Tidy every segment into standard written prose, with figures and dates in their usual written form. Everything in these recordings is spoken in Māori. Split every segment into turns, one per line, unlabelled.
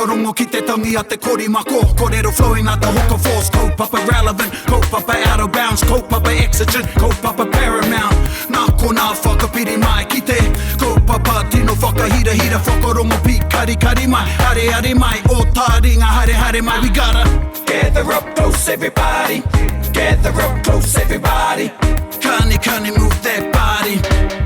whakarongo ki te tangi a te kori mako. Kōrero flowing out the hooker force. Kaupapa relevant, kaupapa out of bounds, kaupapa exigent, kaupapa paramount. Nā ko nā whakapiri mai ki te kaupapa tino whakahira hira whakarongo pi kari kari mai. Hare hare mai, o Taringa hare hare mai. We gotta gather up close everybody, gather up close everybody. Kani move that body,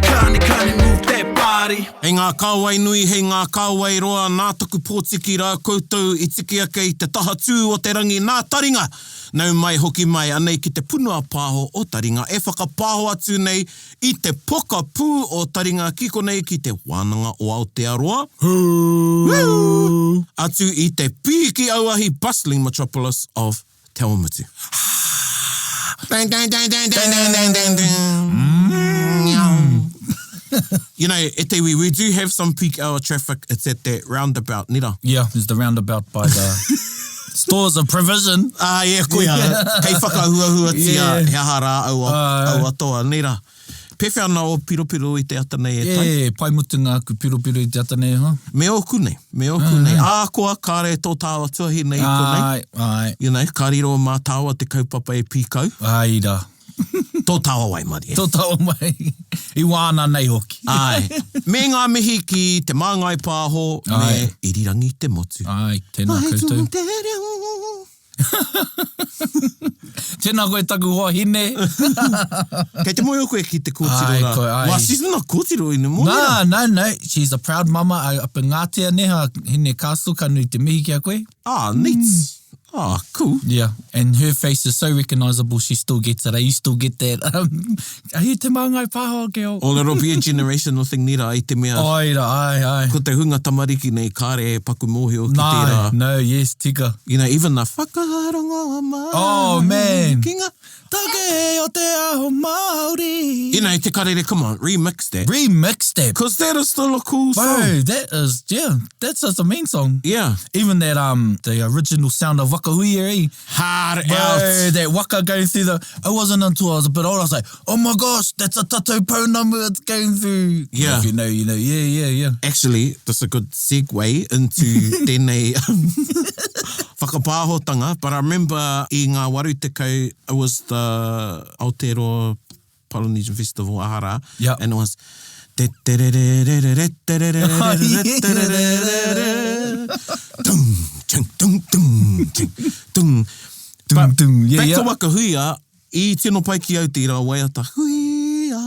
kani move that body.
Hei ngā kāwai nui, hei ngā kāwai roa, nā taku pōtiki rā koutou I tiki ake I te taha tū o te rangi nā Taringa. Nau mai hoki mai anei ki te punua pāho o Taringa. E whakapāho atu nei I te poka pū o Taringa kiko nei ki te wānanga o Aotearoa. Atu I te pīki auahi bustling metropolis of Te Awamutu. You know, Etewi, we do have some peak hour traffic. It's at that roundabout, nira.
Yeah, there's the roundabout by the stores of provision.
Yeah, koia. Kei whakahuahua tia he hara aua toa, nira. Pewhia ana o piropiro I te atanei e tai.
Yeah, pai mutunga ku piropiro I te atanei, huh?
Me oku nei. Ākoa kāre tō tāua tuahi nei konei.
Ai.
You know, ka riro mā tāua te kaupapa e pīkau.
Ai da.
Tō tāua wai, Mari.
Tō tāua mai. I wāna nei hoki.
Ai. Me ngā mihi ki te māngai pāho, me irirangi te motu.
Ai, tēnā koutou. Tēnā koe taku hoa hine.
Kei te moe o koe ki te kōtiro rā. Wā, she's not kōtiro inu mo.
No. She's a proud mama up in Ngāti neha hine castle ka nui te mihi kia koe.
Neat. Cool.
Yeah, and her face is so recognisable, she still gets it. You still get that. Hei te māngai pāho, girl.
Well, it'll be a generational thing nira I te mea.
Ai.
Ko te hunga tamariki nei kāre paku mōhio ki tērā.
No, yes, tika.
You know, even the whakarongo Māori.
Oh, man.
Kinga.
Take o te aho Māori.
You know, te karere, come on, remix that.
Remix that.
Because that is still a cool song.
Bro, that's just a mean song.
Yeah.
Even that, the original sound of whakahuia,
Hard
bro,
out.
that waka going through it wasn't until I was a bit older, I was like, oh my gosh, that's a tatou po number it's going through.
Yeah.
If you know, yeah.
Actually, that's a good segue into tēnei whakapāhotanga, but I remember I ngā waru tekau, it was the Aotearoa Polynesian Festival, ahara, and it was back to wakahuia, I tino pai ki Aotearoa waiata. Huia,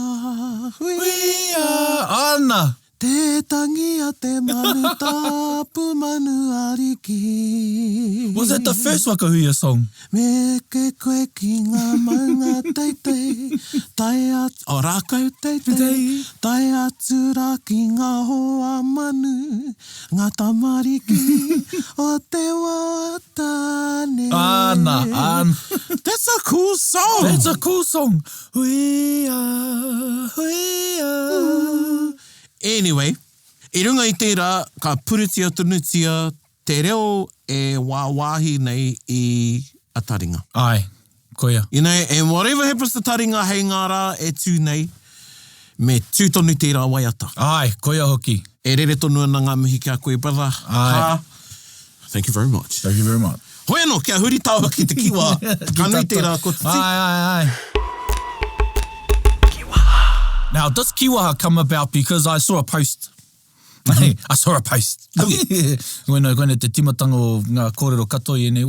Ana.
Te tangi a te manu tapu manu ariki.
Was that the first wakahuia song?
Me ke koe ki ngā maunga teitei, rākau teitei, tai atu rā ki ngā hoa manu, ngā tamariki o te watane.
Ana.
That's a cool song.
That's a cool song. Huia.
Anyway, I runga I tērā, ka purutia tunutia te reo e wāwahi nei I a Taringa.
Ai, koia.
You know, and whatever happens to Taringa, hei ngā rā e tū nei, me tūtonu tērā waiata.
Ai, koia hoki.
E rere tonu ana ngā mihi kia koe, brother.
Ai.
Thank you very much.
Thank you very much.
Hoi anō, kia huri tāua ki te kiwa. Ka nui tērā ko te ti.
Ai. Now, does kiwaha come about because I saw a post? I saw a post. When te timatanga o ngā kōrero katoa I nei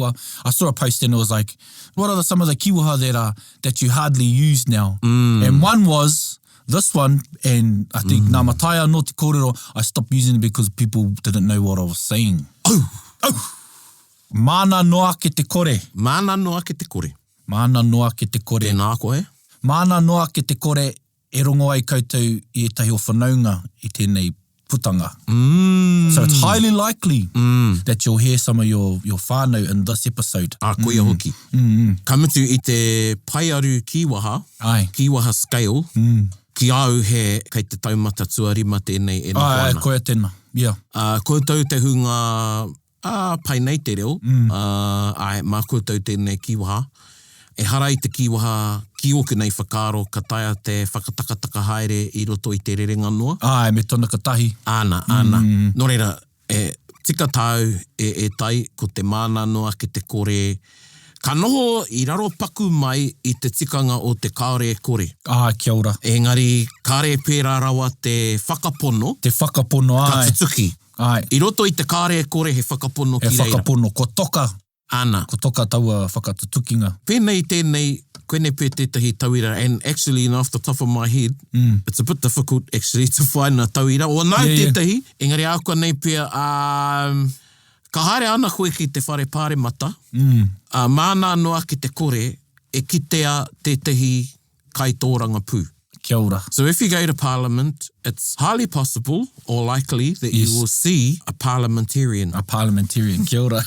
I saw a post and it was like, what are some of the kiwaha that you hardly use now? And one was this one, and I think ngā mataia no te kōrero, I stopped using it because people didn't know what I was saying. Mana noa ke te kore.
Mana noa ke te kore.
Mana noa ke te kore.
Tēnā koe.
Mana noa ke te kore. E rongo ai koutou I ētahi o whanaunga I tēnei putanga. So it's highly likely that you'll hear some of your whānau in this episode.
Koia hoki. Kamutu I te paiaru kiwaha, kiwaha scale, ki au he kei te taumata tuarima tēnei e nā whāna.
Koia tēnā, yeah.
Koutou te hunga pai nei te reo, mā koutou tēnei kiwaha. E harai te kiwaha ki oku nei whakaro ka taia te whakatakataka haere I roto I te rerenga noa.
Me tona ka tahi.
Ana. No reira, tika tau ētahi ko te mana noa ki te kore. Ka noho I raro paku mai I te tikanga o te kāre kore.
Kia ora.
Engari, kāre pērā rawa te whakapono.
Te whakapono,
Ka tutuki.
Ai.
I roto I te kāre kore he whakapono ki reira.
He whakapono, ko toka.
Ana.
Ko toka taua whakatutukinga.
Pēnei tēnei, koene pē tētahi tauira, and actually, off the top of my head, it's a bit difficult actually to find a tauira, o nau tētahi, engari aukua nei pia, ka haere ana koe ki te whare pāre mata, mana noa ki te kore, e kitea tētahi kaitōranga pū.
Kia ora.
So if you go to Parliament, it's highly possible or likely that you will see a parliamentarian.
A parliamentarian, kia ora.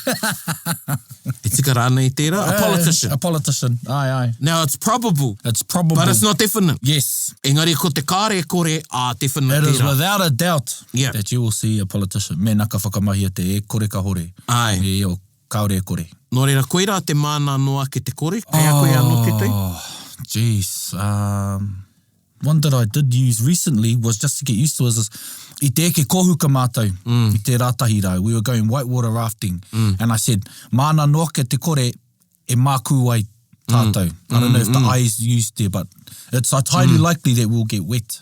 E tika rānei tērā, a politician.
A politician, ai.
Now it's probable.
It's probable.
But it's not definite.
Yes.
Engari ko te kāre kore, definite
It is
tērā.
without a doubt
that
you will see a politician. Me naka whakamahia te e kore ka hore.
Ai.
E o kaore e kore.
Nō reira, koe rā te mana noa ki te kore, kei a koe anō tētai?
Jeez. One that I did use recently was just to get used to is I te eke kohuka mātou, I te rātahi rau. We were going whitewater rafting, and I said, mana noa ke te kore e māku ai tātou. I don't know if the I is used there, but it's highly likely that we'll get wet.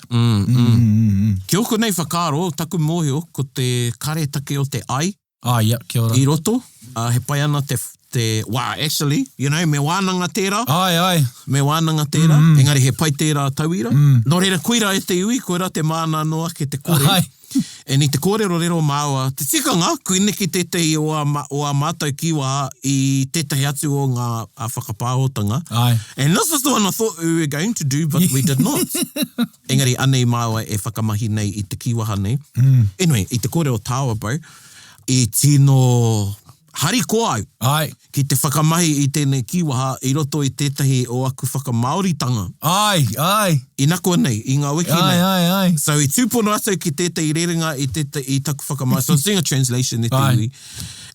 Ki oko nei whakaro, taku mōhio, ko te kare take o te ai.
Yeah, kia ora.
I roto, he pai ana actually, you know, me wānanga tērā.
Ai.
Me wānanga tērā. Engari he pai tērā tauira. Nō reira, koira e te iwi, koira te mana noa ke te kore.
Ai.
E ni te kōrero rero māua, te tikanga, kuine ki tētahi o a mātou kiwaha I tētahi atu o ngā whakapāhotanga.
Ai.
And this is the one I thought we were going to do, but we did not. Engari, anei māua e whakamahi nei I te kiwaha nei. Anyway, I te kōrero tāua, bro, I tino hari ko au.
Ai.
Ki te whakamahi I tēnei kiwaha, I roto I tētahi o aku whakamāoritanga.
Ai.
I nako nei, I ngā wiki nei.
Ai.
So I tūpono atu ki tētahi rerenga I taku whakamāori. So I was doing a translation e te iwi.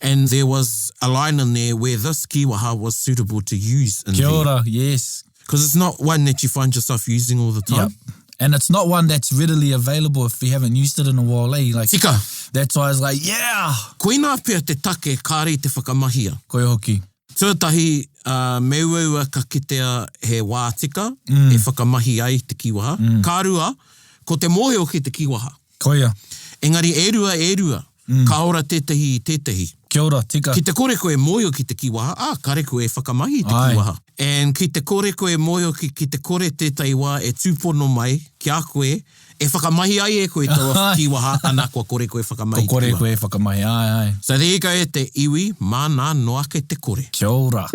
And there was a line in there where this kiwaha was suitable to use in
Kia
there.
ora, yes.
Because it's not one that you find yourself using all the time.
Yep. And it's not one that's readily available if you haven't used it in a while, eh? Like,
Tika.
That's why I was like, yeah!
Koina pia te take kāre te whakamahia.
Koe hoki.
Tuatahi, me ua ka kitea he wā tika, e whakamahi ai te kiwaha. Kārua, ko te mōhio ki te kiwaha.
Koia.
Engari, e rua, ka ora tētahi.
Kia ora, tika.
Ki te kore koe mōhio ki te kiwaha, kare koe e whakamahi te kiwaha. And ki te kore koe mōhio ki te kore tētai wā e tūpono mai, ki a koe, e whakamahi ai e koe taua kiwaha, ana kua kore koe whakamahi
Ko kore koe whakamahi, ai.
So there you go e te iwi, mana noa ke te kore.
Kia ora.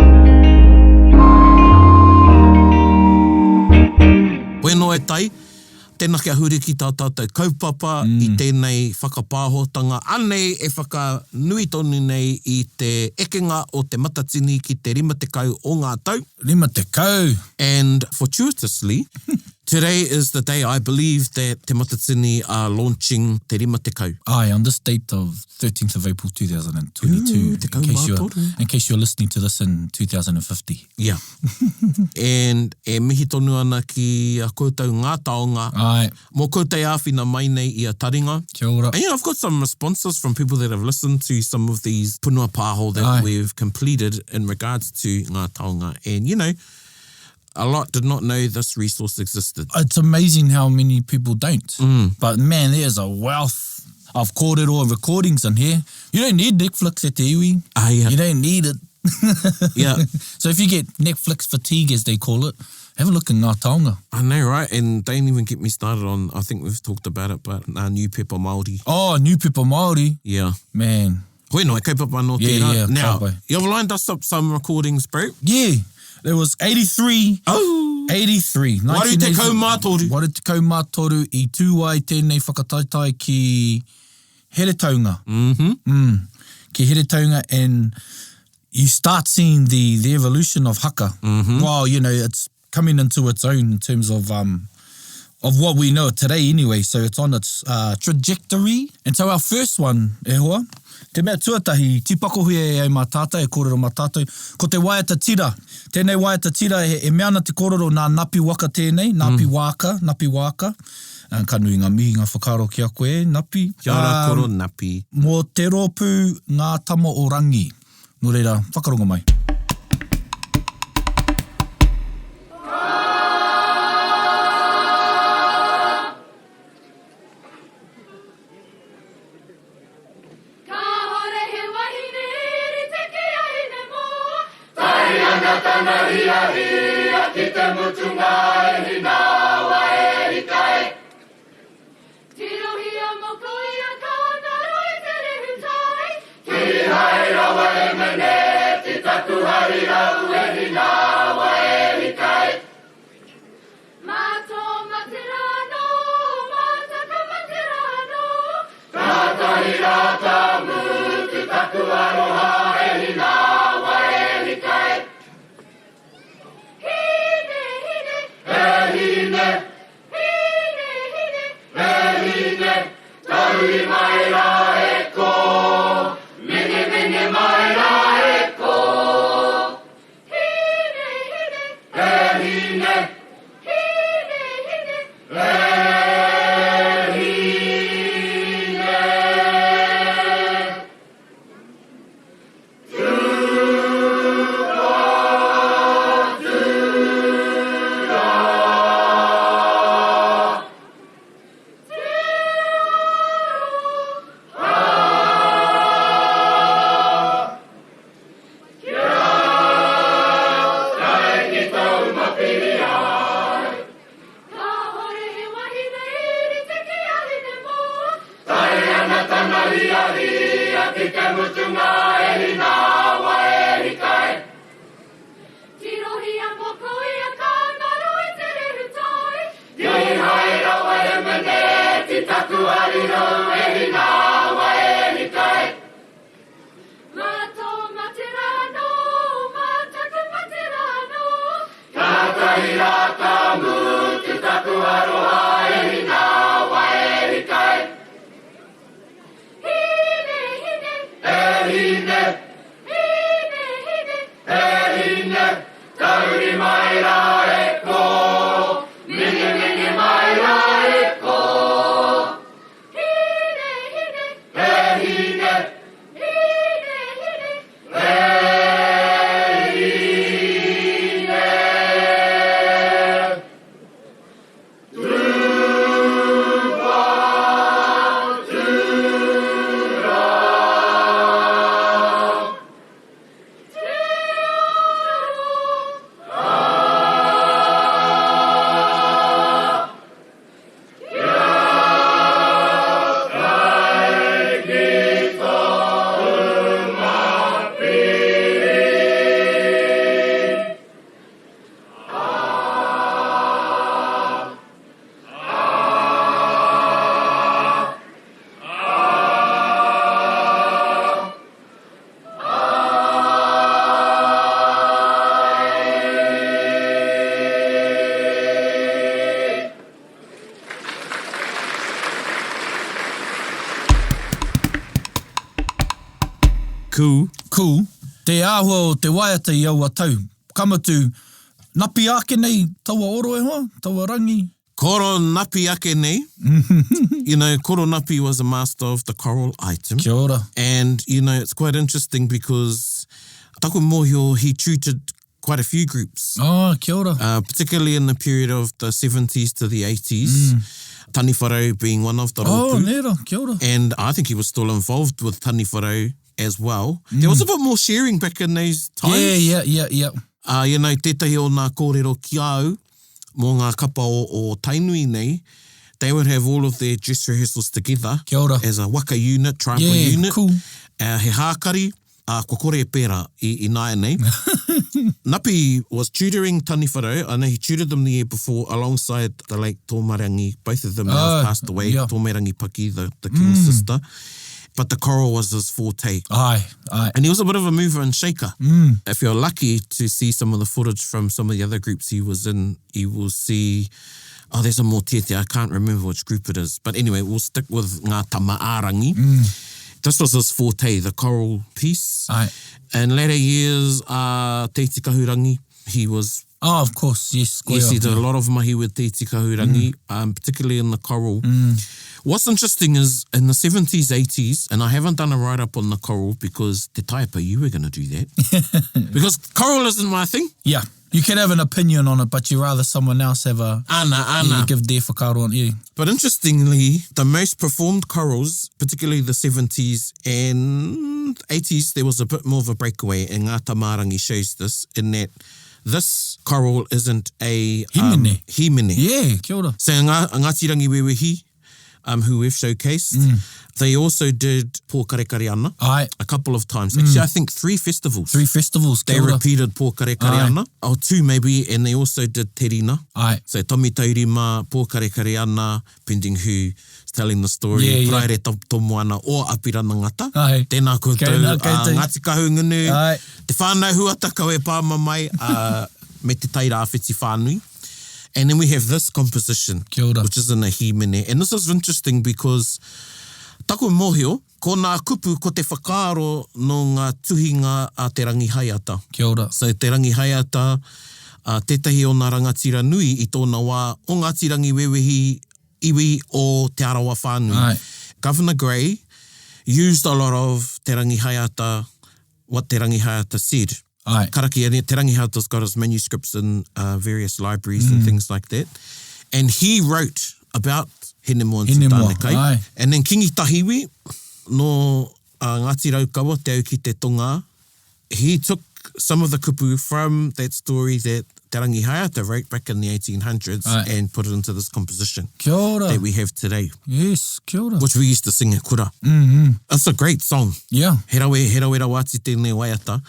Bueno e tai, tēnā kia huri ki tā tātou kaupapa I tēnei whakapāhotanga. Anei e whakanui tonu nei I te ekenga o te matatini ki te 50 o ngā tau.
50.
And fortuitously, today is the day I believe that Te Matatini are launching Te 50.
On this date of 13th of April 2022, in case you're listening to this in 2050.
Yeah. And e mihi tonu ana ki a koutou ngā taonga. Mō koutou āwhina mai nei I a Taringa.
Kia ora.
And I've got some responses from people that have listened to some of these punua pāho that we've completed in regards to ngā taonga. And, you know, a lot did not know this resource existed.
It's amazing how many people don't. But man, there's a wealth of kōrero and recordings in here. You don't need Netflix at te iwi. You don't need it.
Yeah.
So if you get Netflix fatigue, as they call it, have a look in Ngā Taonga.
I know, right? And don't even get me started on, I think we've talked about it, but New Pepper Māori.
Oh, New Pepper Māori.
Yeah.
Man.
Hoi noi, kaupapa no tērā.
Yeah,
now,
kapai.
you've lined us up some recordings, bro.
Yeah. There was 83. 83.
Waru te kaumātoru.
Waru te kaumātoru I tūai tēnei whakataetae ki Heretaunga. Ki Heretaunga, and you start seeing the evolution of haka. Well, you know, it's coming into its own in terms of what we know today anyway. So it's on its trajectory. And so our first one, e hoa, te mea tuatahi, tipakohia e ai mā tātai, e kōrero mā tātou, ko te waiata tira. Tēnei waiata tira, e meana te kōrero nā napi waka tēnei, napi waka. Ka nui ngā mihi ngā whakaro ki a koe, Napi.
Kia ora koro, Napi.
Mō te rōpū ngā tama o rangi. Nō reira, whakaronga mai. Cool. Te āhua o te waiata i aua tau. Kamatu, Napi ake nei, taua oro e hoa, taua rangi.
Koro Napi ake nei. You know, Koro Napi was a master of the choral item.
Kia ora.
And, you know, it's quite interesting because Taku Mōhio, he tutored quite a few groups.
Oh, kia ora.
Particularly in the period of the 70s to the 80s. Tani Wharau being one of the
Oh,
rōpū.
nera, kia ora.
And I think he was still involved with Tani Wharau as well. There was a bit more sharing back in those times.
Yeah.
You know, tētahi o ngā kōrero ki au, mō ngā kapa o tainui nei, they would have all of their dress rehearsals together.
Kia ora.
As a waka unit, tribal unit.
Cool.
He hākari, kua kore e pēra I nāia nei. Napi was tutoring Tani Wharau. I know he tutored them the year before alongside the late Tōmarangi. Both of them now have passed away.
Yeah.
Tōmarangi Paki, the king's sister. But the choral was his forte.
Aye.
And he was a bit of a mover and shaker. If you're lucky to see some of the footage from some of the other groups he was in, you will see, there's a mōtete, I can't remember which group it is. But anyway, we'll stick with ngā tamaarangi. This was his forte, the choral piece.
Aye.
In later years, Teiti Kahurangi, he was...
Oh, of course, yes.
Yes, he did a lot of mahi with Te Iti Kahurangi, particularly in the coral. What's interesting is in the 70s, 80s, and I haven't done a write-up on the coral because te taipa, you were going to do that. Because coral isn't my thing.
Yeah. You can have an opinion on it, but you rather someone else have a...
Ana.
You give their whakaaro on you.
But interestingly, the most performed corals, particularly the 70s and 80s, there was a bit more of a breakaway, and Ngāti Mārangi shows this, in that this coral isn't a...
Himene.
Himene.
Yeah, kia ora.
So Ngāti Rangi Wewehi, who we've showcased, they also did Pōkarekare ana a couple of times. Actually, I think 3 festivals.
3 festivals, kia
They
ora.
repeated Pōkarekare ana, or 2 maybe, and they also did Te Rina. So Tomi Taurima, Pōkarekare ana, depending who's telling the story, Praere Tomoana or Apirana ngata. Tēnā koutou, Ngāti Kahungunu, te whānau huata kaue pāma mai, me te taira awhiti whānui. And then we have this composition, which is in a himene. And this is interesting because taku mōhio, ko nā kupu ko te whakaaro no ngā tuhinga a te rangi haiata.
Kia ora.
So te rangi haiata, tētahi o nā rangatira nui i tōna wā o Ngāti Rangi Wewehi iwi o te arawa whānui. Governor Gray used a lot of te rangi haiata, what te rangi haiata said. Karaki, and te rangi haiata's got his manuscripts in various libraries and things like that. And he wrote about Hene Moa and Tānekai. And then Kingi Tahiwi, no Ngāti Raukawa, te au ki te tonga, he took some of the kupu from that story that Te Rangi Haiata wrote back in the 1800s and put it into this composition that we have today.
Yes, kia ora.
Which we used to sing at kura. It's a great song.
Yeah.
He rawera wāti tēnei waiata.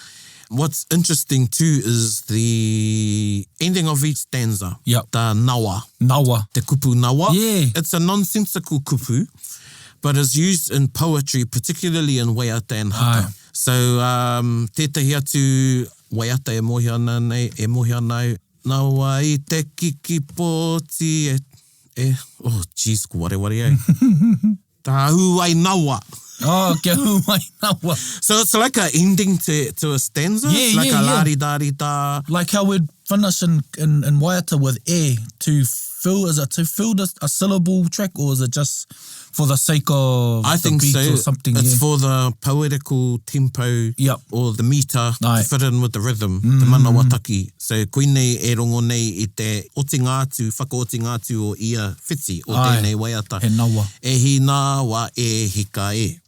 What's interesting too is the ending of each stanza. The nawa.
Nawa.
Te kupu nawa.
Yeah.
It's a nonsensical kupu, but is used in poetry, particularly in waiata and haka. So, tētahi atu waiata e mohi ana nei, e mohi ana nawa i te kiki pōti oh, jeez, ko ware e. Tā huai nawa.
Oh, kia huai nawa.
So it's like an ending to a stanza. It's like a lari-dari-da.
Like how we'd finish in waiata with e, to fill, is it to fill a syllable track, or is it just for the sake of the beat or something?
It's for the poetical tempo or the meter to fit in with the rhythm, the manawataki. So koinei e rongo nei i te oti ngātu, whakaoti ngātu o ia whiti o tēnei waiata.
He nawa.
E hi nāwa e hika e.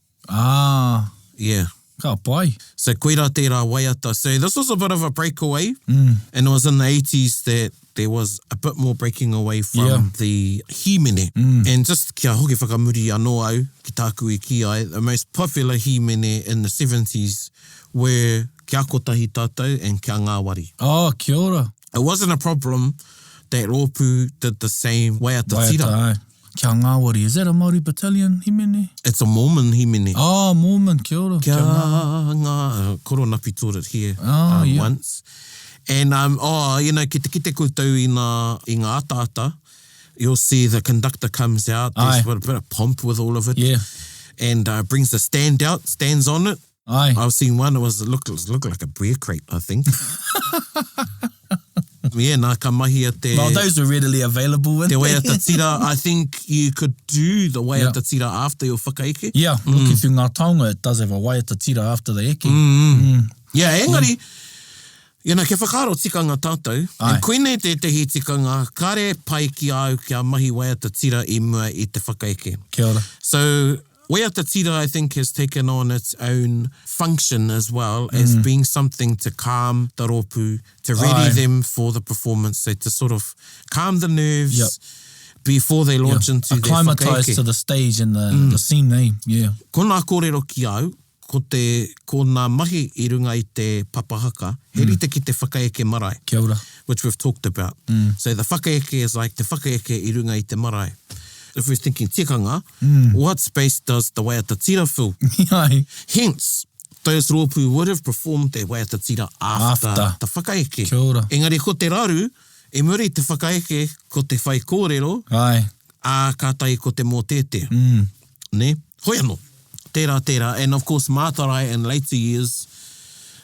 Yeah.
Ka pai.
So koira tērā waiata. So this was a bit of a breakaway, and it was in the 80s that there was a bit more breaking away from the himene. And just kia hoki whakamuri anō au, ki tāku i ki ai, the most popular himene in the 70s were kia kotahi tātou and kia ngāwari.
Oh, kia ora.
It wasn't a problem that Rōpū did the same waiata tira.
Kia ngāwari, is that a Māori battalion himene?
It's a Mormon himene.
Oh, Mormon, kia ora.
Kia ngā, Koronapi taught it here once. And, you know, ki te koutou i ngā ata, you'll see the conductor comes out. There's a bit of pomp with all of it. Yeah. And brings the stand out, stands on it. I've seen one, it looked like a beer crate, I think. Yeah, nā ka mahi a te...
Well, those are readily available, weren't
te
they?
waiata tira. I think you could do the waiata tira after your whakaeke.
Yeah, looking through ngā taonga, it does have a waiata tira after the eke.
Yeah, engari, you know, ke whakaaro tikanga tātou, and koinei te tikanga, kare pai ki au kia mahi waiata tira I mua I te whakaeke.
Kia ora.
So, waiata tira, I think, has taken on its own function as well as being something to calm the rōpū, to ready them for the performance, so to sort of calm the nerves before they launch into their whakaeke.
Acclimatise to the stage and the scene name,
Ko nā kōrero ki au, ko nā mahi I runga I te papahaka, he rite ki te whakaeke marae,
Kia ora.
which we've talked about. So the whakaeke is like te whakaeke I runga I te marae. If we're thinking tikanga, what space does the waiata tira fill? Hence, those rōpū would have performed their waiata tira after the whakaeke.
Kia ora.
Engari, ko te raru, e muri te whakaeke ko te whai kōrero, a kātai ko te mōtete. Ne? Hoi anō. Tērā. And of course, mātarai in later years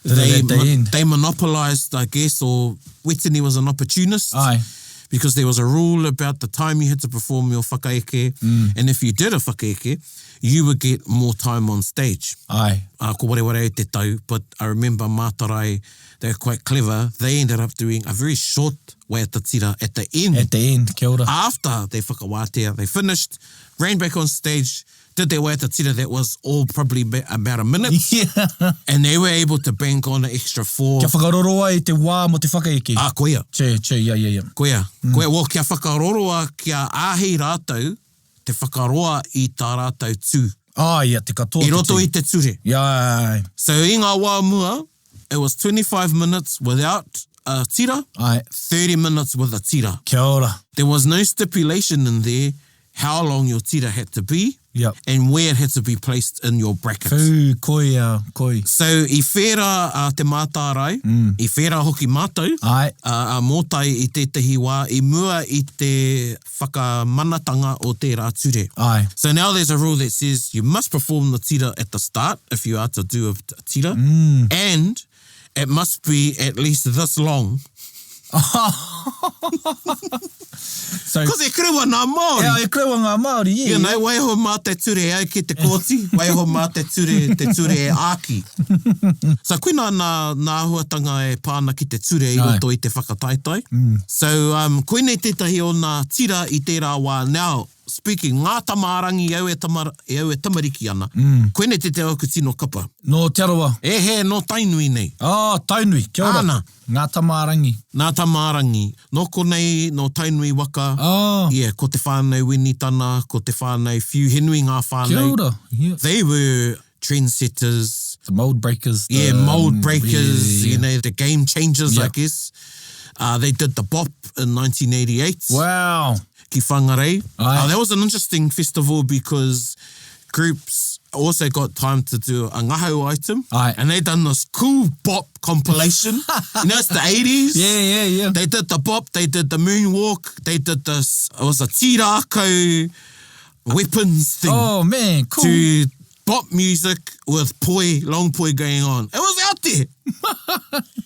they monopolised, I guess, or Wetini was an opportunist.
Aye.
Because there was a rule about the time you had to perform your whakaeke, and if you did a whakaeke, you would get more time on stage.
Aye.
Ko wareware te tau, but I remember Mātarai, they were quite clever. They ended up doing a very short waiata tira at the end.
At the end, kia ora.
After they whakawātea, they finished, ran back on stage, did their waiata tira that was all probably about a minute.
Yeah.
And they were able to bank on an extra 4.
Kia whakaroroa i te wā mo te whakaeke.
Koia.
Che, yeah.
Koia. Koia, well, kia whakaroroa, kia āhei rātou, te whakaroa i tā rātou tū.
Yeah, te katoa.
I roto i te ture.
Yeah.
So i ngā wā mua, it was 25 minutes without a tira,
Aye.
30 minutes with a tira.
Kia ora.
There was no stipulation in there how long your tira had to be and where it had to be placed in your brackets.
Koi.
So i whera te mātārai, i whera hoki mātou,
Aye.
mōtai i tētahi wā, i mua i te whakamanatanga o te rā ture.
Aye.
So now there's a rule that says you must perform the tira at the start if you are to do a tira, and it must be at least this long. Because e krewa ngā Māori.
Yeah, e krewa ngā Māori, yeah.
You know, waiho mā te ture au ki te kōti, waiho mā te ture e āki. So koina nā huatanga e pāna ki te ture i roto i te whakataetae. So koina tētahi o nā tira i tērā wā. Now, speaking, ngā tamārangi au e tamariki ana. Koina te te auku tino kapa.
No Aotearoa.
No tainui nei.
Tainui, kia ora.
Ana.
Ngā tamārangi.
Ngā tamārangi. No konei, no tainui waka. Yeah, ko te whānau winitana, ko te whānau whiu henui ngā whānau.
Kia ora. Yeah.
They were trendsetters.
The mold breakers.
Mold breakers,
yeah.
You know, the game changers, I guess. They did the Bop in 1988.
Wow.
Ki whangarei.
Aye.
That was an interesting festival because groups also got time to do a ngahau item.
Aye.
And they done this cool Bop compilation. You know, it's the 80s.
Yeah.
They did the Bop, they did the moonwalk, they did this, it was a tirako weapons thing.
Oh, man, cool.
To Bop music with long poi going on. It was out there.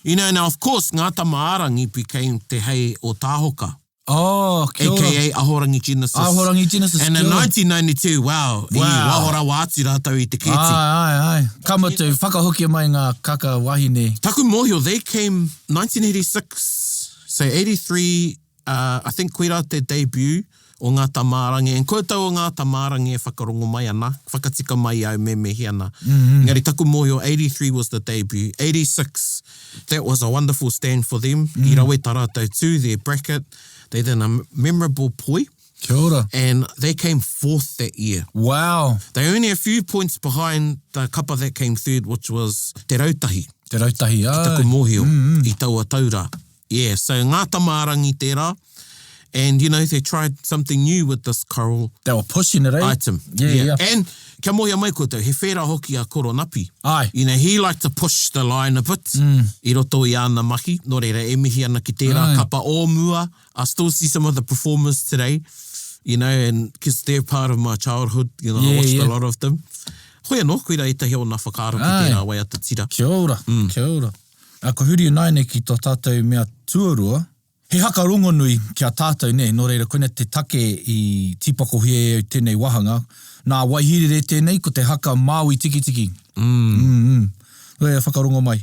You know, now of course, Ngā Tamaarangi became te hei o Tāhoka.
Oh, kia ora.
AKA Ahorangi Genesis.
Ahorangi Genesis.
And in 1992, wow. I wahora wāti rātau i te kēti.
Aye. Kamatu, whakahokia mai ngā kaka wahine.
Taku mōhio, they came 1986, so 83, I think koera te debut o Ngā Tamārangi. And koutou o Ngā Tamārangi e whakarongo mai ana, whakatika mai au me mehi ana. Ngari taku mōhio, 83 was the debut. 86, that was a wonderful stand for them. I rawe tā rātou tū, their bracket. They did a memorable poi.
Kia ora.
And they came 4th that year.
Wow.
They only a few points behind the kapa that came 3rd, which was Te Rautahi.
Te Rautahi,
Taku mōhio, I taua taura. Yeah, so Ngā Tamārangi tērā. And, you know, they tried something new with this choral
They were pushing it, eh?
item.
Yeah.
And kia moia mai koutou, he whera hoki a Koronapi.
Aye.
You know, he liked to push the line a bit. I roto i ana mahi. Nō reira, e mihi ana ki tērā kapa o mua. I still see some of the performers today, you know, and because they're part of my childhood, you know, I watched a lot of them. Hoi anō, koira ētahi o nā whakaaro ki tērā waiata tira.
Kia ora. Ko huri nai ki tō tātou mea tuarua. He haka rongo nui kia tātou, ne, nō reira koina te take i tīpako hea tēnei wahanga. Nā waihirere tēnei ko te haka Māui tiki. Hoi whakarongo mai.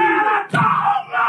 Heretaunga!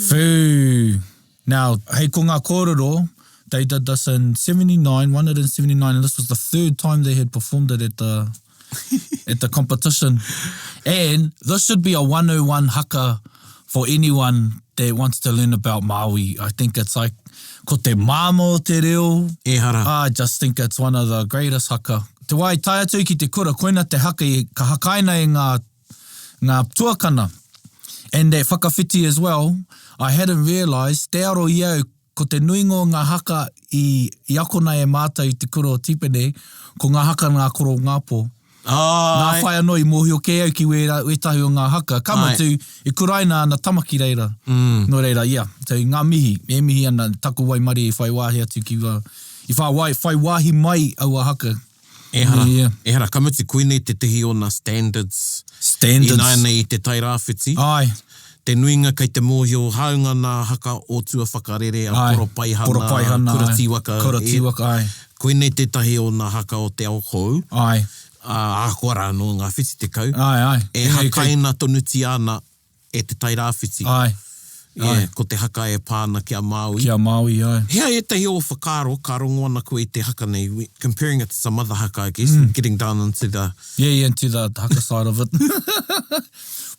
Foo. Now, hei ko ngā kōrero, they did this in 79, 179, and this was the third time they had performed it at the competition. And this should be a 101 haka for anyone that wants to learn about Māori. I think it's like, ko te māmo te reo.
Ehara.
I just think it's one of the greatest haka. Te wai tai atu ki te kura, koina te haka i ka hakaina i ngā tuakana. And that whakawhiti as well, I hadn't realised, te aro iau, ko te nuingo ngā haka i akona e mātou i te kura o tipene, ko ngā haka ngā koro ngāpō. Ngā whai anō i mōhio ke au ki wetahi o ngā haka. Kamatu, i kuraina ana tamaki reira. No reira, yeah. So ngā mihi, e mihi ana taku wai mari i whai wāhi atu ki whai wāhi mai au a haka.
Ehara, ehara, kamuti koinei te tehi o nā standards. I nānei i te tai rāwhiti.
Ai.
Te nuinga kei te mōhio, haunga nā haka o tua whakarere, a poropaihana,
kuratiwaka, ai.
Koinei te tahi o nā haka o te aohou.
Ai.
Ākora anō ngā whiti te kau.
Ai.
E hakaina tonuti ana e te tai rāwhiti.
Ai.
Ko te haka e pāna kia Māui.
Kia Māui, ai.
Hea e tahi o whakaro, ka rongo ana koe i te haka nei, comparing it to some other haka, I guess, getting down into the...
Yeah, into the haka side of it.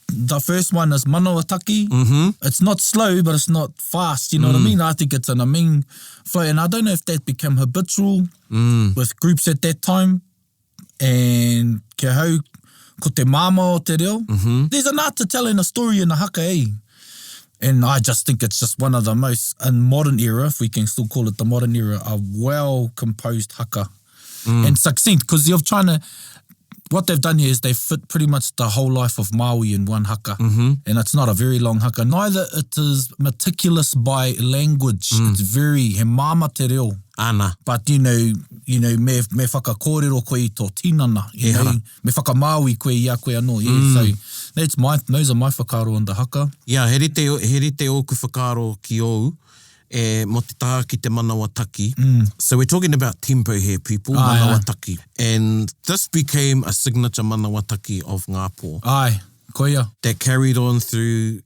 The first one is manaakitanga. It's not slow, but it's not fast, you know what I mean? I think it's an amazing flow, and I don't know if that became habitual with groups at that time, and kia hau, ko te māma o te reo. There's an art to telling a story in a haka, eh? And I just think it's just one of the most, in modern era, if we can still call it the modern era, a well-composed haka. And succinct, because you're trying to, what they've done here is they fit pretty much the whole life of Māui in one haka. And it's not a very long haka. Neither it is meticulous by language. It's very, he māma te reo.
Ana.
But, you know, me whakakōrero koe i tō tinana. You know, me whakamāui koe i a koe anō. Yeah, so those are my whakaro on the haka.
Yeah, he rite oku whakaro ki ou. mo te taha ki te manawa taki. So we're talking about tempo here, people, manawa taki. And this became a signature manawa taki of ngā pō.
Ai, koia.
That carried on through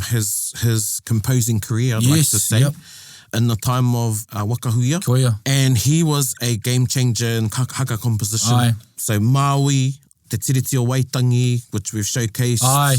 his composing career, I'd like to say, in the time of Wakahuia.
Koia.
And he was a game changer in haka composition.
Ai.
So Maui, te tiriti o Waitangi, which we've showcased.
Ai.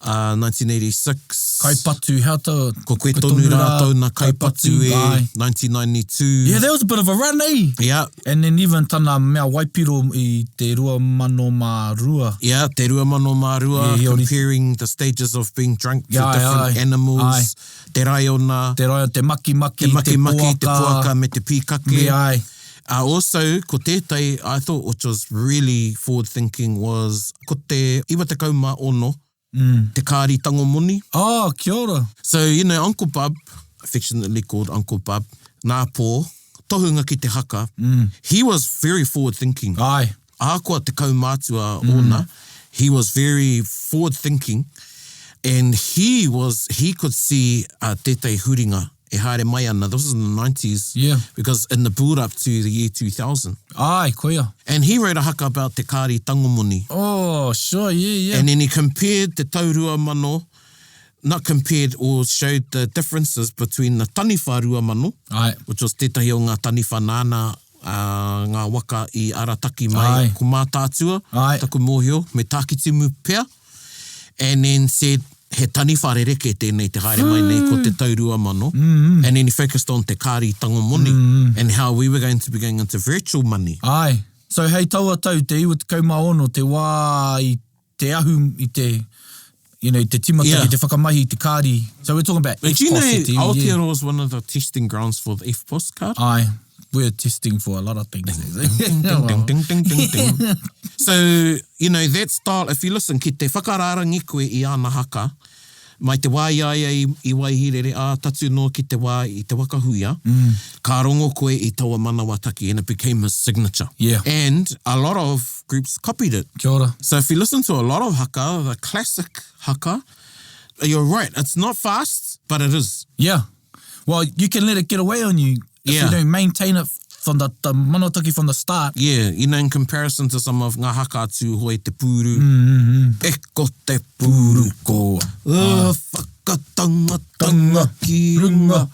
1986.
Kaipatu, how to...
Ko koe tonu rātou na kaipatu e 1992.
Yeah, that was a bit of a run, eh?
Yeah.
And then even tana mea waipiro I te rua mano mā rua.
Yeah, te rua mano mā rua, comparing the stages of being drunk to different animals. Te raiona.
Te raiona, te maki,
te puaka me te pīkake. Also, ko tētai, I thought, which was really forward-thinking, was ko te iwa te kauma ono, te kāri tango moni.
Oh, kia ora.
So, you know, Uncle Bub, affectionately called Uncle Bub, nā pō, tohunga ki te haka, he was very forward-thinking.
Ai.
Ākua te kaumātua ona, he was very forward-thinking, and he could see tētai huringa e haere mai ana. This was in the 90s.
Yeah.
Because in the build-up to the year 2000.
Ai, koia.
And he wrote a haka about te kāri tangomoni.
Oh, sure, yeah.
And then he compared te taurua mano, not compared, or showed the differences between the taniwha rua mano, which was tētahi o ngā taniwha nāna, ngā waka I arataki mai, ko mātātua, taku mōhio, me tākitimu pea, and then said, he taniwha rereke tēnei te haere mai nei ko te taurua mano. And then he focused on te kāri tangomoni and how we were going to be going into virtual money.
Ai. So hei taua tau, te iwa te kaumā ono, te wā I te ahu I te, you know, te timata, te whakamahi, te kāri. So we're talking about
FPOS. Do you know Aotearoa was one of the testing grounds for the FPOS card?
Ai. We're testing for a lot of things.
Ding. So, you know, that style, if you listen, ki te whakararangi koe I ana haka, mai te waiaia I waihirere, tatu no ki te wā I te wakahuia, ka rongo koe I taua manawa taki, and it became his signature.
Yeah.
And a lot of groups copied it.
Kia ora.
So if you listen to a lot of haka, the classic haka, you're right, it's not fast, but it is.
Yeah. Well, you can let it get away on you if you don't maintain it from the manotaki from the start.
Yeah, you know, in comparison to some of ngā haka atu hoi te pūru. E ko te pūru ko. Whakatanga ki runga.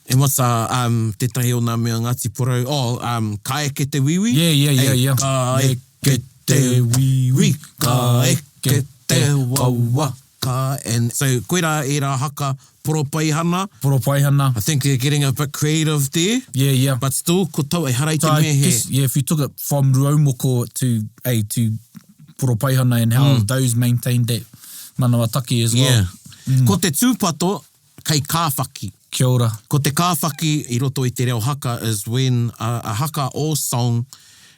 And what's tētahi o nā mea Ngāti Porou? Ka eke te wiwi?
Yeah.
Ka eke te wiwi. Ka eke te wawa. And so, koe rā e rā haka poropaihana. I think they're getting a bit creative there.
Yeah.
But still, ko tau e harai te mea he.
Yeah, if you took it from ruaumoko to poropaihana and how those maintained that manawa taki as well.
Yeah. Ko te tūpato, kei kāwhaki.
Kia ora.
Ko te kāwhaki I roto I te reo haka is when a haka or song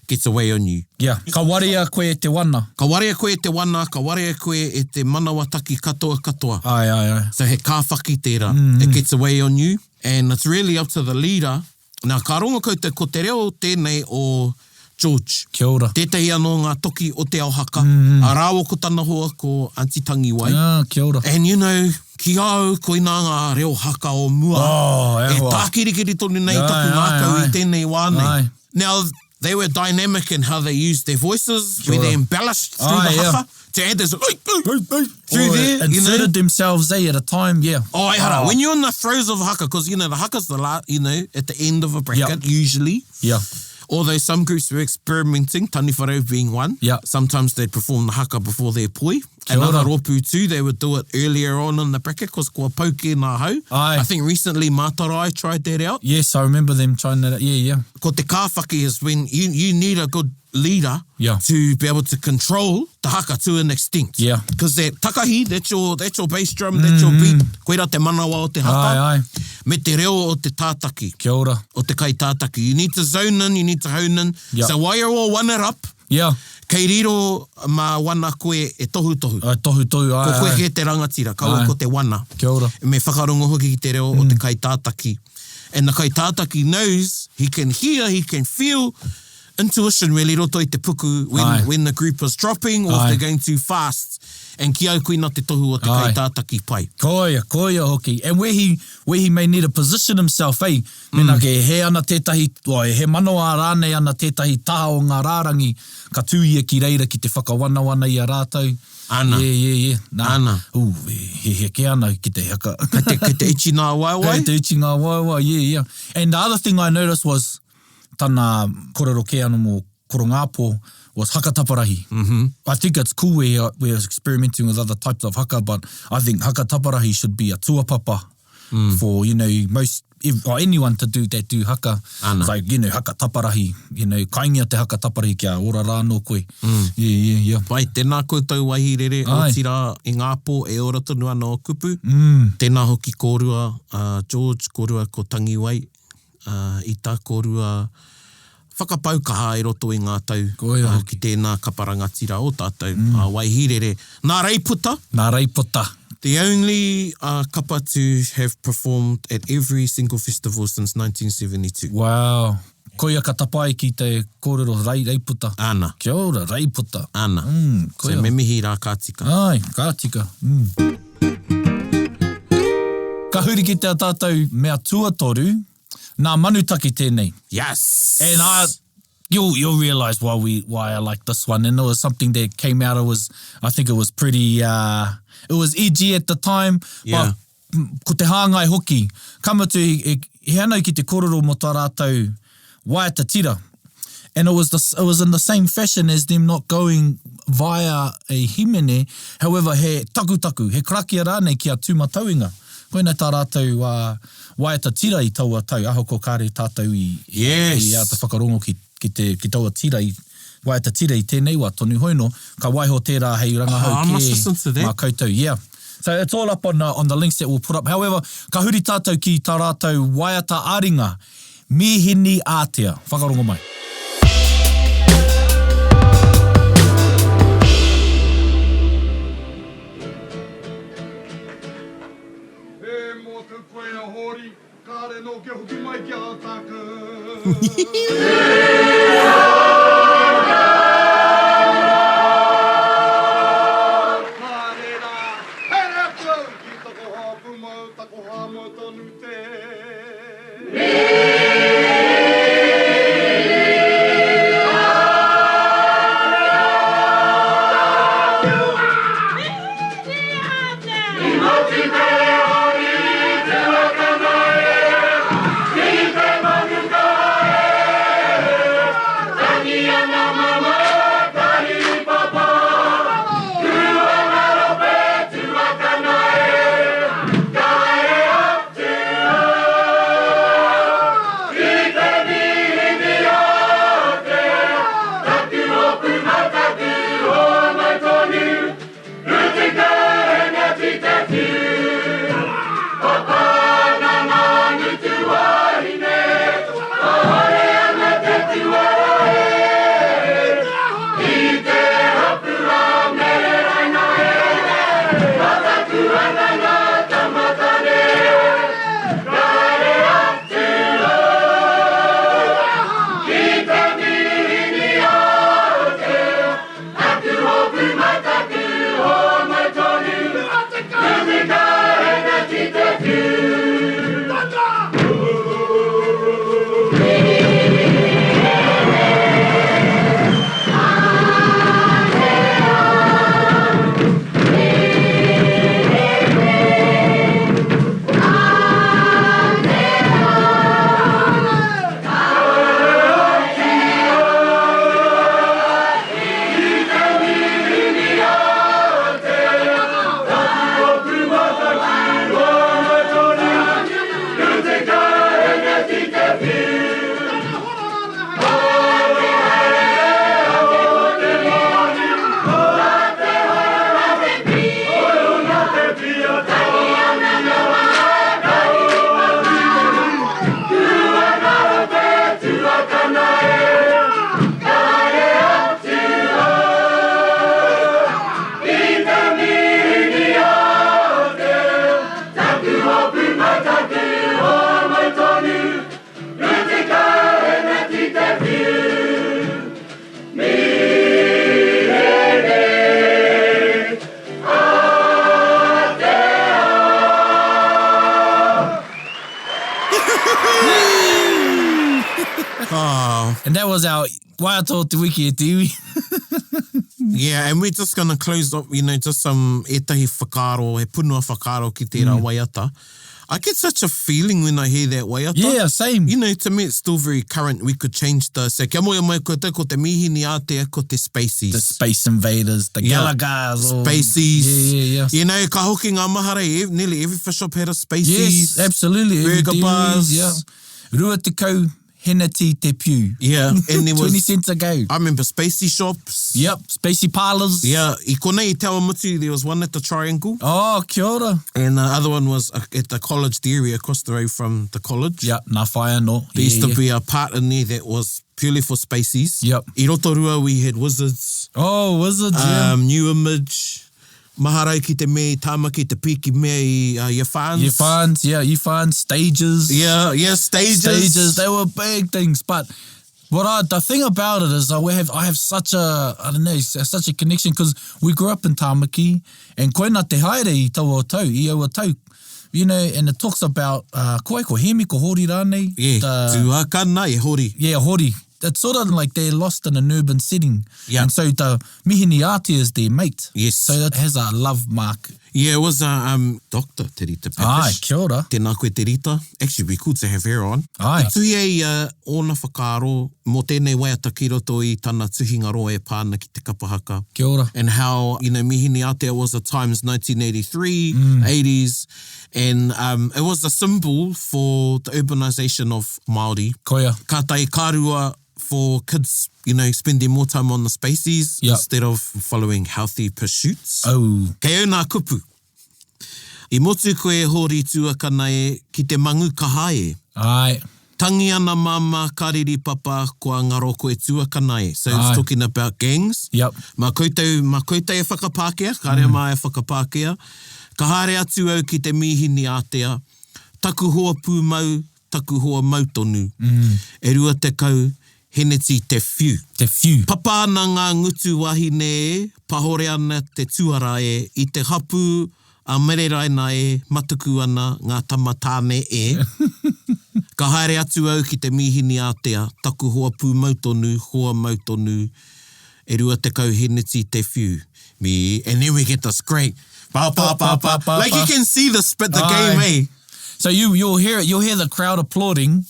gets away on you.
Yeah. Ka waria koe te wana.
Ka waria koe te wana, ka waria koe e te manawa taki katoa.
Ai.
So he kāwhaki tērā. It gets away on you. And it's really up to the leader. Nā, ka rongo ko te reo tēnei o George.
Kia ora.
Tētahi anō ngā toki o te ao haka. A rāwo ko tana hoa ko Auntie Tangi wai.
Kia ora.
And you know, ki au koe nā ngā reo haka o mua. E tākirikiri tonu nei taku ngākau I tēnei wānei. Now, they were dynamic in how they used their voices, where they embellished through the haka to add this through there.
Inserted themselves at a time,
When you're in the throes of haka, because, you know, the haka's the at the end of a bracket, usually.
Yeah.
Although some groups were experimenting, taniwharau being one.
Yeah.
Sometimes they'd perform the haka before their poi. Another ropu too, they would do it earlier on in the bracket because kua pauke nā hau. I think recently Matarai tried that out.
Yes, I remember them trying that out. Yeah.
Ko te kāwhaki is when you need a good leader to be able to control the haka to an extent.
Yeah.
Because that takahi, that's your bass drum, that's your beat. Koera te manawa o te haka. Me te reo o te tātaki.
Kia ora.
O te kai tātaki. You need to zone in, you need to hone in. So while you're all one it up, kei riro mā wana koe e tohu.
Tohu,
Ko koe he te rangatira, kaua ko te wana.
Kia ora.
Me whakarongo hoki ki te reo o te kai tātaki. And the kai tātaki knows, he can hear, he can feel intuition really roto I te puku when the group is dropping or if they're going too fast. And ki au koina te tohu o te
Ai.
kaitātaki pai.
Koia hoki. And where he may need to position himself, Mena ke he ana tētahi, he manoa rānei ana tētahi taha o ngā rārangi, ka tūia ki reira ki te whakawana i a rātou.
Ana.
Yeah. Nā.
Ana.
He ke ana ki te haka.
Kei te ichi ngā waiwai.
Kei te ichi ngā waiwai, yeah. And the other thing I noticed was, tana korero ke anu mo korongāpō, was haka taparahi. I think it's cool we're experimenting with other types of haka, but I think haka taparahi should be a tuapapa for, most, or anyone to do haka.
Ana.
It's like, haka taparahi, kaingia te haka taparahi kia ora rāno koe. Yeah.
Pai, tēnā koutou wahirere,
Ai.
o tira e ngāpō e ora tonu ana o kupu. Tēnā hoki kōrua, George, kōrua ko Tangiwai, Ita kōrua, whakapau kaha e roto i ngā tau.
Koia hoki.
Ki tēnā kaparangatira o tātou. Waihirere. Nā reiputa. The only kapa to have performed at every single festival since 1972.
Wow. Koia ka tapai ki te kōrero reiputa.
Ana.
Kia ora, reiputa.
Ana.
Koia.
So me mihi rā kātika.
Ai, ka tika. Ka huri ki te tātou mea tuatoru, nā manutaki tēnei.
Yes!
And you'll realise why I like this one. And it was something that came out, I think it was pretty, it was edgy at the time.
Yeah.
But ko te hāngai hoki, kamatu he anau ki te kororo mo tā rātou waiata tira. And it was in the same fashion as them not going via a himene. However, he taku, he karakia rānei ki a tūmatauinga. Koina tā rātou waiata tira i taua tau, aho ko kāre tātou i a te whakarongo ki te taua tira i waiata tira i tēnei wā tonu hoino, ka waiho tērā hei rangahau
I must listen to that.
mā koutou, yeah. So it's all up on the links that we'll put up. However, ka huri tātou ki tā rātou waiata aringa, mihini ātea. Whakarongo mai. And that was our waiata o te wiki e te iwi.
Yeah, and we're just going to close up, just some ētahi whakaro, he punua whakaro ki tērā waiata. I get such a feeling when I hear that waiata.
Yeah, same.
To me, it's still very current. We could change so kia moe mai ko te mihini ātea ko te Spaceys.
The Space Invaders, the Galagars.
Spaceys.
Yeah.
Ka hoki ngā mahara, nearly every fish shop had a Spaceys.
Yes, absolutely.
Burger bars.
Yeah. Rua te kau, henati te piu.
Yeah. And there was
20 cents a go.
I remember Spacey shops.
Yep, Spacey parlours.
Yeah. I konei Tawamutu, there was one at the Triangle.
Oh, kia ora.
And the other one was at the college dairy across the road from the college.
Yep, nā whaia no.
There used to be a part in there that was purely for Spaceys.
Yep.
I Rotorua, we had Wizards.
Oh, Wizards, yeah.
New Image. Maharai ki te mea, tāmaki te piki mea, your fans.
Your fans, yeah, your fans, stages.
Yeah, stages.
Stages, they were big things. But the thing about it is I have such a connection because we grew up in Tāmaki and koina te haere I taua tau, I aua tau. And it talks about koe ko hemi ko hori rānei.
Yeah, tuakana e hori.
Yeah, hori. It's sort of like they're lost in an urban setting.
Yeah.
And so the mihini ātea is their mate.
Yes.
So that has a love mark.
Yeah, it was Dr. Te Rita Pepish.
Ai, kia ora.
Tēnā koe Te Rita. Actually, we could to have her on.
Ai.
Tui ona whakaro, mō tēnei waiata ki roto I tāna tuhinga roa e pāna ki te kapa haka.
Kia ora.
And how, mihini ātea was the times 1983, 80s. And it was a symbol for the urbanisation of Māori.
Koia.
Ka tai kārua for kids, spending more time on the Spaceys instead of following healthy pursuits.
Oh.
Kei au nā kupu. I motu koe hori tuakana e ki te mangu kahae.
Ai.
Tangi ana mama kariri papa kua ngaro koe tuakana e. So it's talking about gangs.
Yep.
Ma koutou e whakapākea, ka rea mai e whakapākea. Ka haere atu au ki te mihini ātea. Taku hoa pūmau, taku hoa mautonu. E rua te kau, heneti te whiu.
Te whiu.
Papa ana ngā ngutu wahine e, pahore ana te tuara e, I te hapu, a mereraina e, matuku ana ngā tamatāne e. Ka haere atu au ki te mihini ātea, taku hoa pū mautonu, e rua te kau heneti te whiu. And then we get this great, pa. Like you can see the game, eh?
So you'll hear the crowd applauding,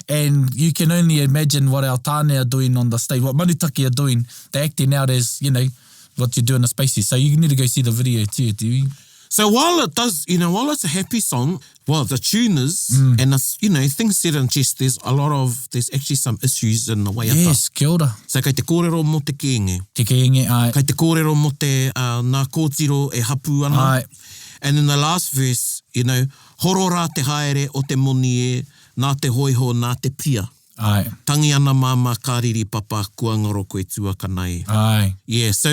and you can only imagine what our tāne are doing on the stage, what manutaki are doing. They're acting out as, what you do in the Spaceys. So you need to go see the video too, do you?
So while it does, while it's a happy song, the tune is, and it's, things said in jest, there's actually some issues in the waiata.
Yes, kia ora.
So kei te kōrero mo te kēnge.
Te kēnge, ai.
Kei te kōrero mo te nā kōtiro e hapu ana.
Ai.
And in the last verse, horora te haere o te moni e, nā te hoiho, nā te pia.
Ai.
Tangi ana mama kāriri papa kua ngaro koe tuakana e.
Ai.
Yeah, so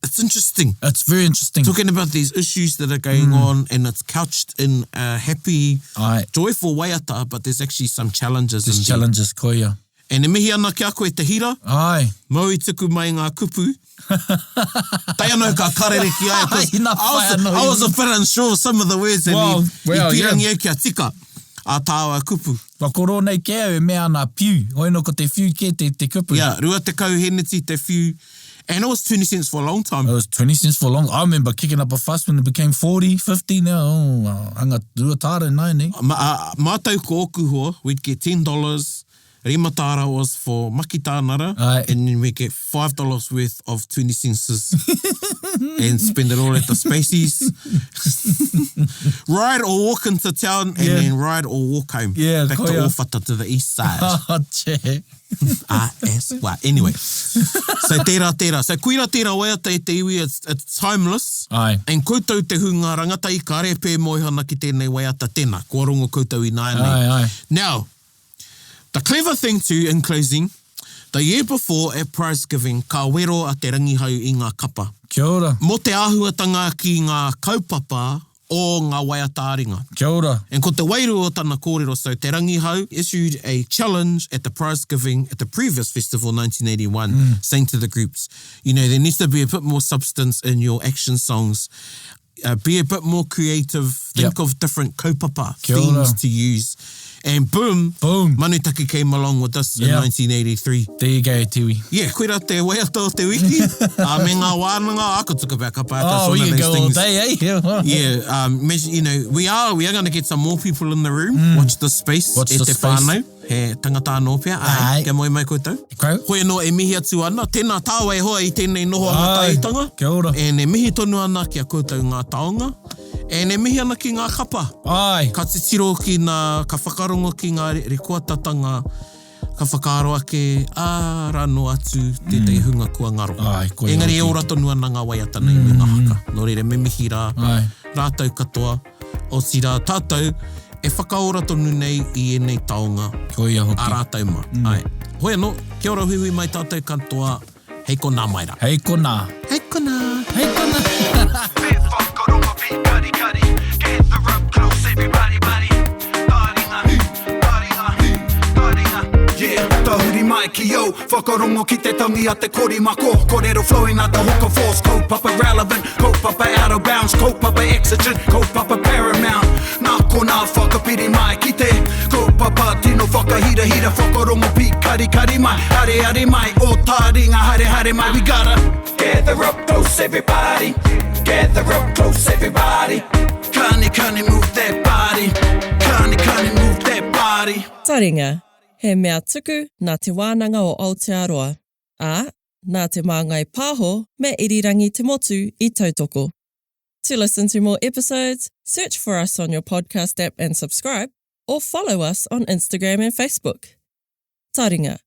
it's interesting.
It's very interesting.
Talking about these issues that are going on, and it's couched in a happy, joyful waiata, but there's actually some challenges.
There's challenges, koia.
And e mihi ana ki a koe te hira.
Ai.
Mau I tuku mai ngā kupu. Tai anō ka karere ki ai. I was a bit unsure of some of the words.
Well,
pirangi au kia tika. A tāua kupu.
Wakoro nei ke au e mea ana piu. Hoino ko te whiu ke te kupu.
Yeah, rua te kau heneti te whiu. And it was 20 cents for a long time.
It was 20 cents for a long time. I remember kicking up a fuss when it became 40, 50 now. Anga rua tāre nai ne.
Mātau ko oku hoa, we'd get $10. Rimatara was for makitānara. And then we get $5 worth of 20 cents and spend it all at the Spaceys. Ride or walk into town and then ride or walk home.
Yeah,
back to Ōwhata to the east side. Anyway. So tērā. So kuira tērā waiata e te iwi, it's timeless.
Ai.
And koutou te hunga rangatai ka repe moihana ki tēnei waiata tēnā. Kua rongo koutou I nāia nei.
Ai.
Now, the clever thing too, in closing, the year before at prize giving, ka wero a te rangihau I ngā kapa.
Kia ora.
Mo te āhuatanga ki ngā kaupapa o ngā waiata aringa.
Kia ora.
And ko te wairu o tana kōrero, so te rangihau issued a challenge at the prize giving at the previous festival, 1981, saying to the groups, there needs to be a bit more substance in your action songs. Be a bit more creative. Think of different kaupapa themes to use. And boom, Manutaki came along with us in 1983.
There you go, Tiwi.
Yeah, koera te waiata o te wiki. Me ngā wānanga, I could talk about kapa.
Oh, we can go all day, eh?
Yeah, you know, we are going to get some more people in the room. Watch the space.
Watch the space.
Whānau, he tangata anō pia. Ai, kia moe mai koutou. Hoi no e mihi atu ana. Tēnā tāwai hoa I tēnei noho ngātaitanga.
Kia ora.
E ne mihi tonu ana kia koutou ngā Taonga. E ne mihi ana ki ngā kapa.
Ai.
Ka titiro ki ngā, ka whakarongo ki ngā rekuatatanga, ka whakaaro ake, rano atu, tētai hunga kua ngaro.
Ai, koe
Engari e
hoki.
ora tonu ana ngā waiata nei me ngā haka. Nō reire me mihi rā, rātau katoa, o si rā tātou, e whakaora tonu nei I enei taonga.
Koe hoki.
A rātau mā. Ai. Hoi anō, kia ora hui mai tātou katoa, hei ko nā mai rā.
Hei kona.
Hei ko nā.
Hei kona.
Whakarongo pi kari kari, gather up close everybody buddy. Yeah, tahuri mai ki yo, whakarongo ki te tangi a te kori mako, korero flowing at the hoka force, kaupapa relevant, kaupapa out of bounds, kaupapa exigent, kaupapa paramount. Nā ko nā whakapiri mai ki te, kaupapa tino whakahira hira, whakarongo pi kari kari mai, hare hare mai, o Taringa hare hare mai, we gotta gather up close everybody, gather up close everybody, kani move that body, kani move that body.
Taringa. He mea tuku nā te wānanga o Aotearoa, nā te māngai pāho me irirangi te motu I tautoko. To listen to more episodes, search for us on your podcast app and subscribe, or follow us on Instagram and Facebook. Taringa.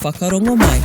Whakarongo mai.